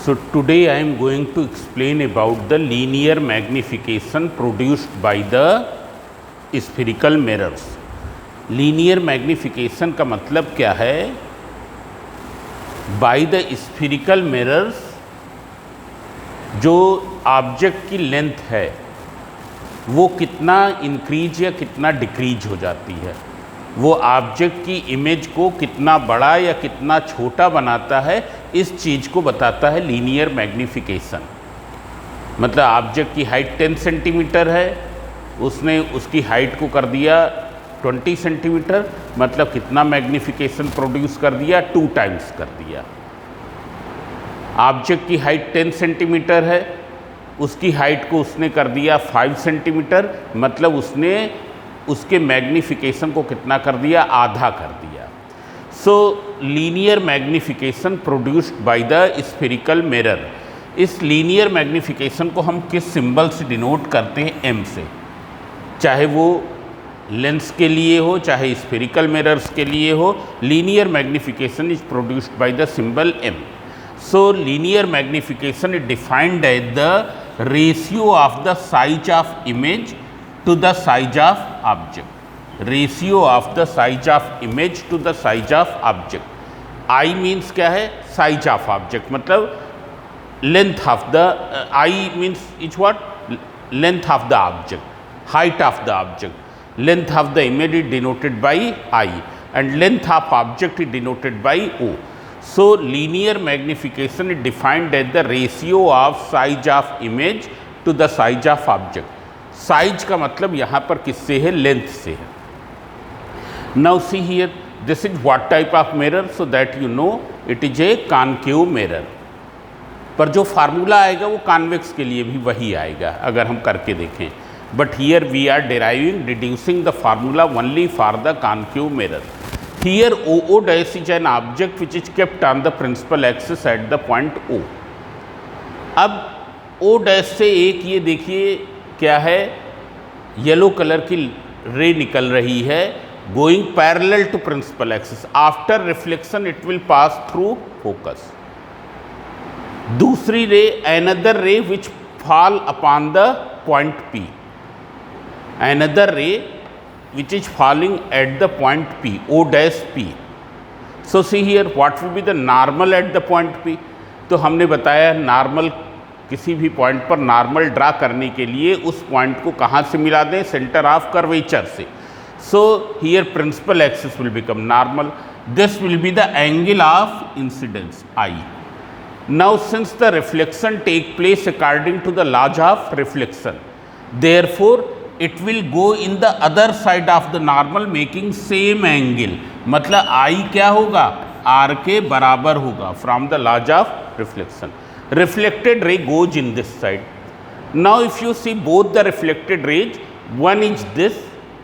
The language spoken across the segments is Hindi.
So today I am going to explain about the linear magnification produced by the spherical mirrors. Linear magnification का मतलब क्या है? बाय द स्फीरिकल मिरर्स जो ऑब्जेक्ट की लेंथ है वो कितना इंक्रीज या कितना डिक्रीज हो जाती है, वो ऑब्जेक्ट की इमेज को कितना बड़ा या कितना छोटा बनाता है, इस चीज़ को बताता है लीनियर मैग्निफिकेशन। मतलब ऑब्जेक्ट की हाइट 10 सेंटीमीटर है, उसने उसकी हाइट को कर दिया 20 सेंटीमीटर, मतलब कितना मैग्निफिकेशन प्रोड्यूस कर दिया? 2 टाइम्स कर दिया। ऑब्जेक्ट की हाइट 10 सेंटीमीटर है, उसकी हाइट को उसने कर दिया 5 सेंटीमीटर, मतलब उसने उसके मैग्निफिकेशन को कितना कर दिया? आधा कर दिया। सो linear magnification produced by the spherical mirror. इस लीनियर मैग्निफिकेशन को हम किस सिंबल से डिनोट करते हैं? एम से। चाहे वो लेंस के लिए हो, चाहे स्फेरिकल मिरर्स के लिए हो, linear magnification is produced by the symbol M. So linear magnification is defined as the ratio of the size of image to the size of object. Ratio of the size of image to the size of object. I means क्या है? Size of object, मतलब length of the I means is what? Length of the object, height of the object. Length of the image is denoted by I and length of object is denoted by O. So linear magnification is defined as the ratio of size of image to the size of object. Size का मतलब यहाँ पर किससे है? लेंथ से है। Now see here, this is what type of mirror, so that you know it is a concave mirror. पर जो फार्मूला आएगा वो कॉन्वेक्स के लिए भी वही आएगा अगर हम करके देखें। But here we are deriving deducing the formula only for the concave mirror. Here O dash is an object which is kept on the principal axis at the point O। अब O डैश से एक ये देखिए क्या है? येलो कलर की रे निकल रही है, going parallel to principal axis. After reflection it will pass through focus. दूसरी ray, another ray which fall upon the point P, another ray which is falling at the point P, O dash P। So see here what will be the normal at the point P। तो हमने बताया नॉर्मल, किसी भी पॉइंट पर नॉर्मल ड्रा करने के लिए उस पॉइंट को कहाँ से मिला दें? सेंटर ऑफ कर्वेचर से। So here principal axis will become normal, this will be the angle of incidence I। Now since the reflection take place according to the laws of reflection, therefore it will go in the other side of the normal making same angle. मतलब I क्या होगा? R के बराबर होगा from the laws of reflection. Reflected ray goes in this side. Now if you see both the reflected rays, one is this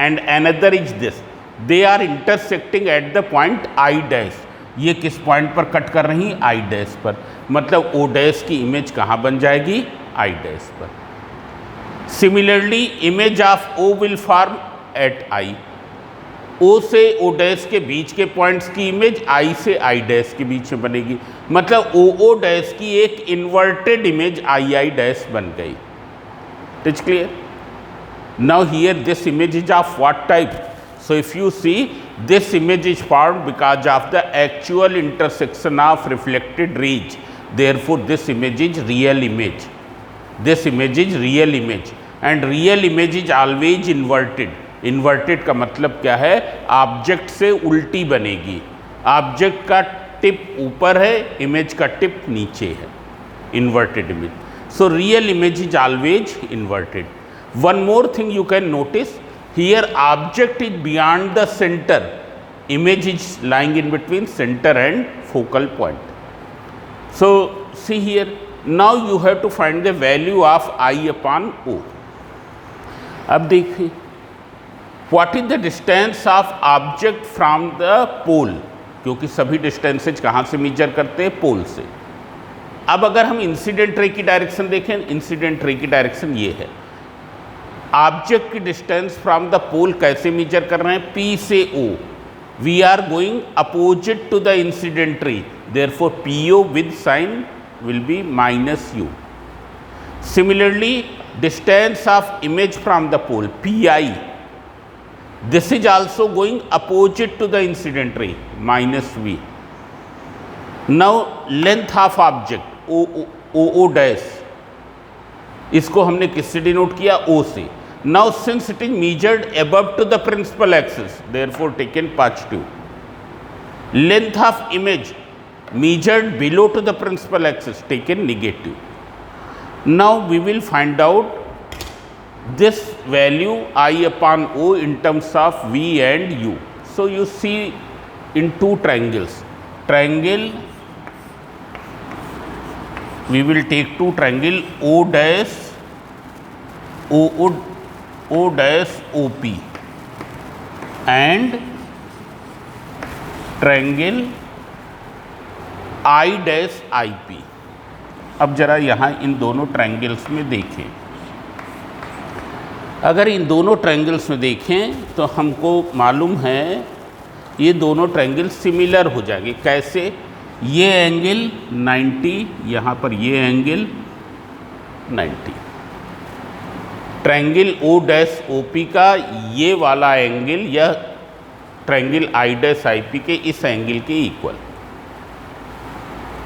and another is this, they are intersecting at the point I dash। ये किस पॉइंट पर कट कर रही? I dash पर। मतलब O dash की इमेज कहाँ बन जाएगी? I dash पर। Similarly image of O will form at I। O से O डैश के बीच के पॉइंट्स की इमेज I से I डैश के बीच में बनेगी। मतलब O डैश की एक इन्वर्टेड इमेज I डैश बन गई। It is clear? Now here this image is of what type? So if you see this image is formed because of the actual intersection of reflected raise, therefore this image is real image. This image is real image and real image is always inverted. Inverted का मतलब क्या है? ऑब्जेक्ट से उल्टी बनेगी। ऑब्जेक्ट का टिप ऊपर है, इमेज का टिप नीचे है। Inverted image. So real image is always inverted. One more thing you can notice, here object is beyond the centre, image is lying in between centre and focal point. So see here, now you have to find the value of I upon O। अब देखिए, what is the distance of object from the pole, क्योंकि सभी डिस्टेंसेज कहाँ से मेजर करते हैं? पोल से। अब अगर हम इंसिडेंट रे की डायरेक्शन देखें, इंसिडेंट रे की डायरेक्शन ये है। ऑब्जेक्ट की डिस्टेंस फ्रॉम द पोल कैसे मेजर कर रहे हैं? P से O। We are going opposite to the incident ray, therefore PO with sign will be minus u. Similarly, distance of image from the pole pi, this is also going opposite to the incident ray, minus v. Now length of object o dash, इसको हमने किससे डिनोट किया? O से. Now since it is measured above to the principal axis, therefore taken positive. Length of image measured below to the principal axis, taken negative. Now we will find out this value I upon O in terms of V and U. So you see in two triangles, triangle, we will take two triangle O dash O dash OP and triangle I dash IP. अब जरा यहाँ इन दोनों ट्रायंगल्स में देखें, अगर इन दोनों ट्रायंगल्स में देखें तो हमको मालूम है ये दोनों ट्रायंगल सिमिलर हो जाएंगे. कैसे? ये एंगल 90, यहाँ पर ये angle 90. Triangle O dash O P का ये वाला एंगल यह triangle I dash I P के इस एंगल के equal.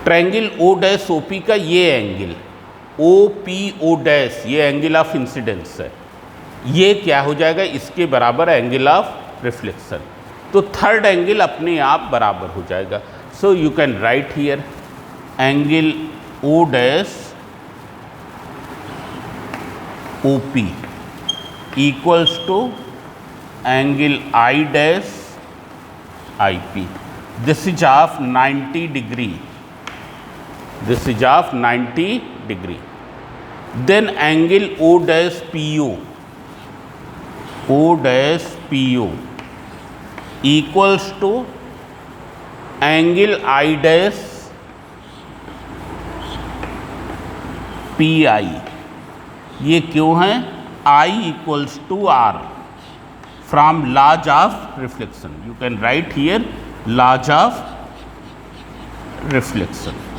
Triangle O dash O P का ये angle O P O dash, ये एंगल ऑफ इंसिडेंस है, ये क्या हो जाएगा? इसके बराबर एंगल ऑफ रिफ्लेक्शन. तो थर्ड एंगल अपने आप बराबर हो जाएगा. So you can write here angle O dash O P equals to angle I dash I P. This is of 90 degree. This is of 90 degree. Then angle O dash PO, O dash PO equals to angle I dash PI. ये क्यों है? I equals to R from laws of reflection. You can write here laws of reflection.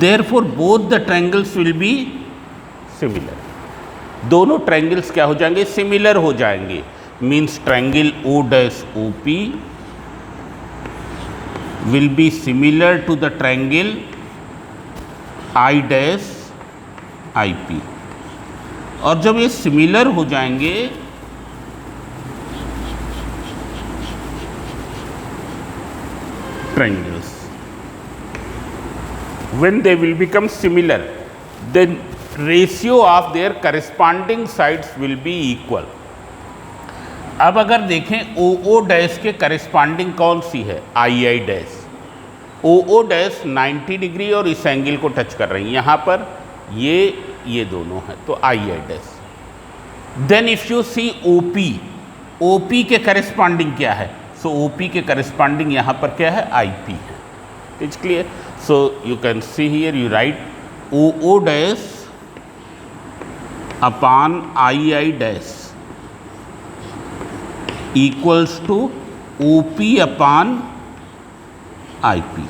Therefore both the triangles will be similar. दोनों ट्रायंगल्स क्या हो जाएंगे? सिमिलर हो जाएंगे. Means triangle O dash OP will be similar to the triangle I dash IP. और जब ये सिमिलर हो जाएंगे triangles, when they will become similar, then ratio of their corresponding sides will be equal. अब अगर देखें OO डैश के करस्पॉन्डिंग कौन सी है? II dash. OO dash 90 degree और इस एंगल को टच कर रही है, यहाँ पर ये दोनों है, तो II dash. Then if you see OP के करस्पॉन्डिंग क्या है? सो OP के करस्पॉन्डिंग यहाँ पर क्या है? IP है. It's clear. So you can see here, you write OO dash upon II dash equals to OP upon IP.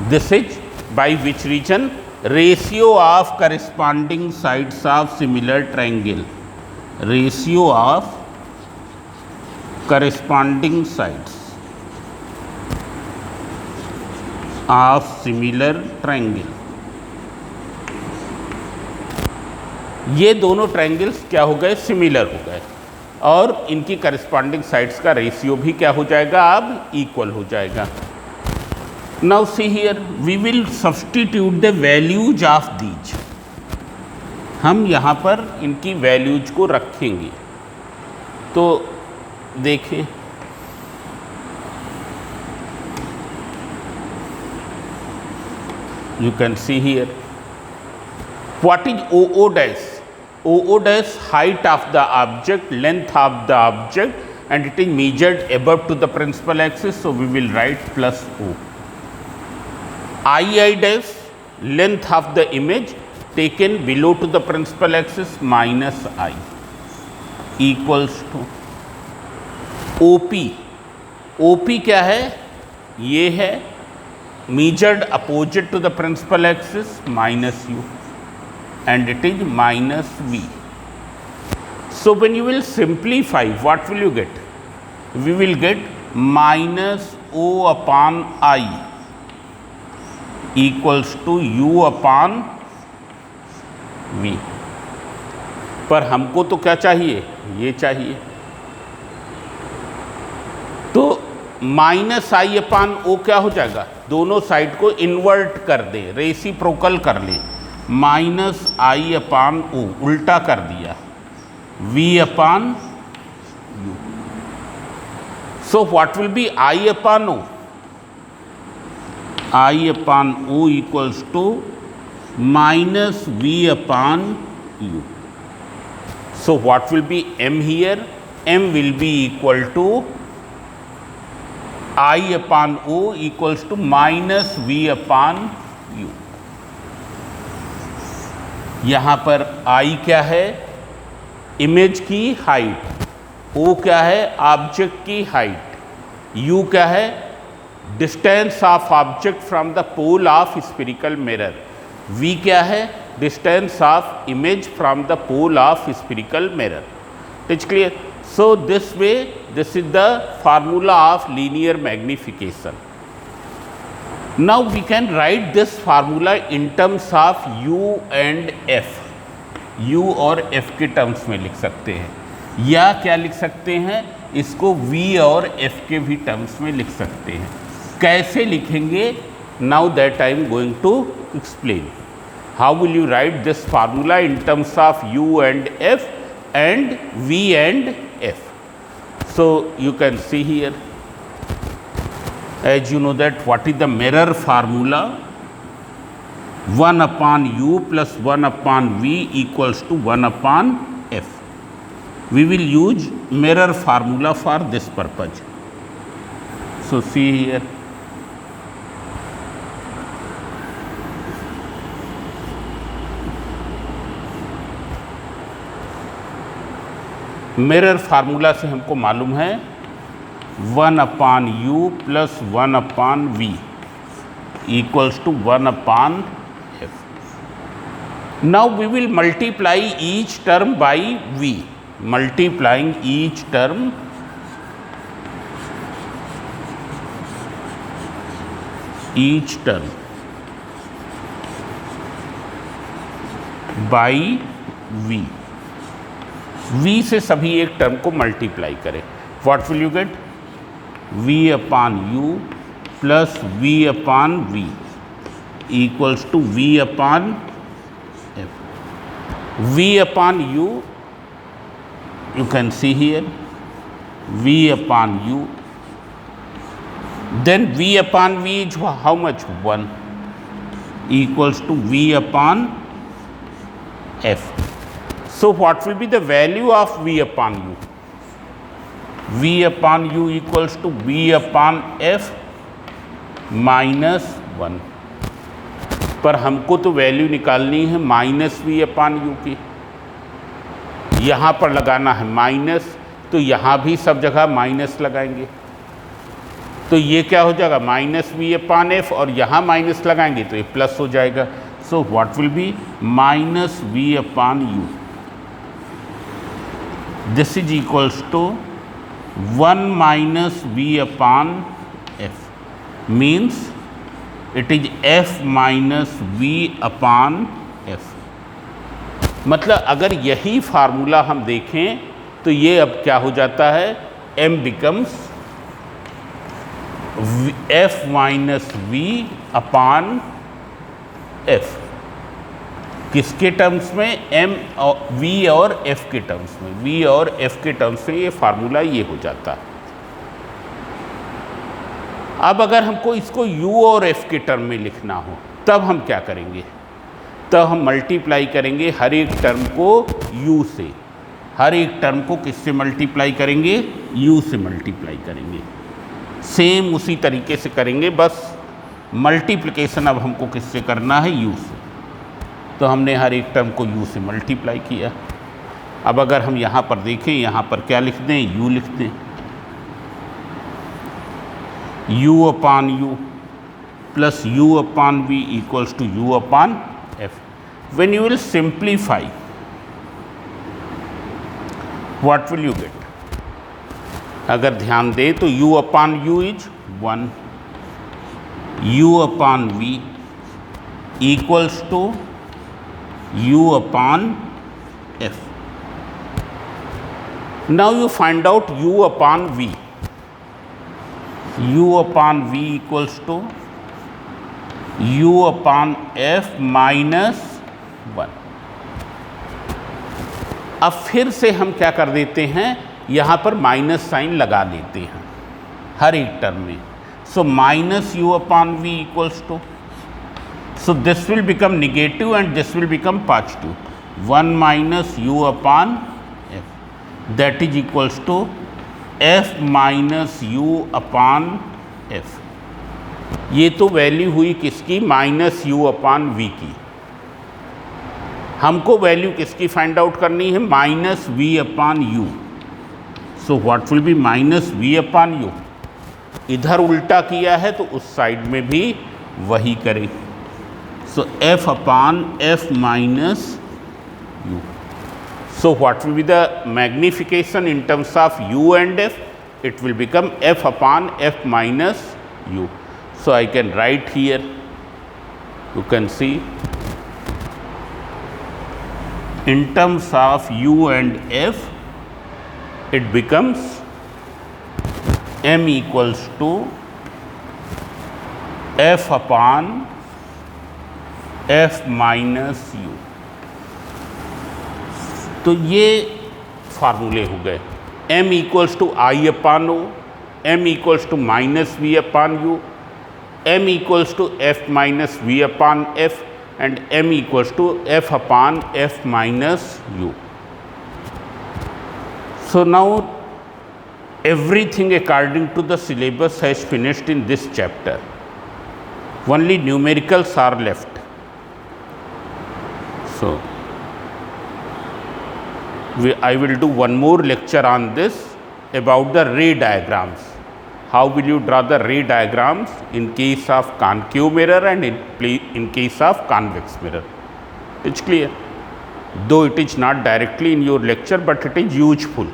This is by which reason ratio of corresponding sides of similar triangle, ratio of corresponding sides of similar triangle. ये दोनों ट्रायंगल्स क्या हो गए? सिमिलर हो गए और इनकी करस्पॉन्डिंग साइड्स का रेशियो भी क्या हो जाएगा? अब इक्वल हो जाएगा. Now see here, we will substitute the values of these. हम यहाँ पर इनकी वैल्यूज को रखेंगे. तो देखें, you can see here what is OO dash. OO dash height of the object, length of the object, and it is measured above to the principal axis, so we will write plus O. II dash length of the image taken below to the principal axis minus I equals to OP. OP क्या है? ये है measured opposite to the principal axis minus u, and it is minus v. So when you will simplify, what will you get? We will get minus o upon I equals to u upon v. पर हमको तो क्या चाहिए? ये चाहिए। तो माइनस आई अपान ओ क्या हो जाएगा? दोनों साइड को इन्वर्ट कर दें, रेसिप्रोकल कर लें। माइनस आई अपान ओ उल्टा कर दिया, v upon u. So what will be I upon o? I upon o equals to minus v upon u. So what will be m here? M will be equal to I upon o equals to minus v upon u. यहाँ पर I क्या है? इमेज की हाइट, O क्या है? ऑब्जेक्ट की हाइट, U क्या है? Distance of object from the pole of spherical mirror, V क्या है? Distance of image from the pole of spherical mirror. It's clear? So this way, this is the formula of linear magnification. Now we can write this formula in terms of u and f. u और f के टर्म्स में लिख सकते हैं, या क्या लिख सकते हैं? इसको v और f के भी टर्म्स में लिख सकते हैं. कैसे लिखेंगे? Now that I am going to explain. How will you write this formula in terms of u and f and v and f? So you can see here, as you know that what is the mirror formula? 1 upon u plus 1 upon v equals to 1 upon f. We will use mirror formula for this purpose. So see here, mirror formula से हमको मालूम है 1 upon u plus 1 upon v equals to 1 upon f. Now we will multiply each term by v. Multiplying each term by v. v से सभी एक टर्म को मल्टीप्लाई करें. What will you get? v upon u plus v upon v equals to v upon f. v upon u, you can see here, v upon u, then v upon v is how much? 1 equals to v upon f. So what will be the value of v upon u? v upon u equals to v upon f minus 1. पर हमको तो वैल्यू निकालनी है माइनस वी अपॉन यू की. यहाँ पर लगाना है माइनस, तो यहाँ भी सब जगह माइनस लगाएंगे, तो ये क्या हो जाएगा? माइनस वी अपॉन एफ, और यहाँ माइनस लगाएंगे तो ये प्लस हो जाएगा. So what will be? Minus V upon U. This is equals to 1 minus v upon f, means it is f minus v upon f. मतलब अगर यही फार्मूला हम देखें तो ये अब क्या हो जाता है? m becomes f minus v upon f. किसके टर्म्स में? m और v और f के टर्म्स में. v और f के टर्म्स में ये फार्मूला ये हो जाता है. अब अगर हमको इसको u और f के टर्म में लिखना हो तब हम क्या करेंगे? तब हम मल्टीप्लाई करेंगे हर एक टर्म को u से. हर एक टर्म को किससे मल्टीप्लाई करेंगे? u से मल्टीप्लाई करेंगे. सेम उसी तरीके से करेंगे, बस मल्टीप्लिकेशन अब हमको किससे करना है? u से. तो हमने हर एक टर्म को u से मल्टीप्लाई किया. अब अगर हम यहाँ पर देखें, यहाँ पर क्या लिख दें? u लिख दें. u upon u plus u upon v equals to u upon f. When you will simplify, what will you get? अगर ध्यान दे तो u upon u is 1, u upon v equals to u upon f. Now you find out u upon v. u upon v equals to u upon f minus 1. अब फिर से हम क्या कर देते हैं, यहाँ पर माइनस साइन लगा देते हैं हर एक टर्म में. So minus U upon V equals to, so this will become negative and this will become positive. 1 minus U upon F, that is equals to F minus U upon F. ये तो वैल्यू हुई किसकी, माइनस यू अपॉन वी की. हमको वैल्यू किसकी फाइंड आउट करनी है, minus V upon U. So what will be minus V upon U. इधर उल्टा किया है तो उस साइड में भी वही करें. So F upon F minus U. So what will be the magnification in terms of u and f? It will become f upon f minus u. So I can write here, you can see, in terms of u and f, it becomes m equals to f upon f minus u. तो ये फार्मूले हो गए. m equals to I upon o, m equals to minus v upon u, m equals to f minus v upon f, and m equals to f upon f minus u. So now everything according to the syllabus has finished in this chapter. Only numericals are left. So I will do one more lecture on this about the ray diagrams. How will you draw the ray diagrams in case of concave mirror and in case of convex mirror. It's clear. Though it is not directly in your lecture, but it is useful.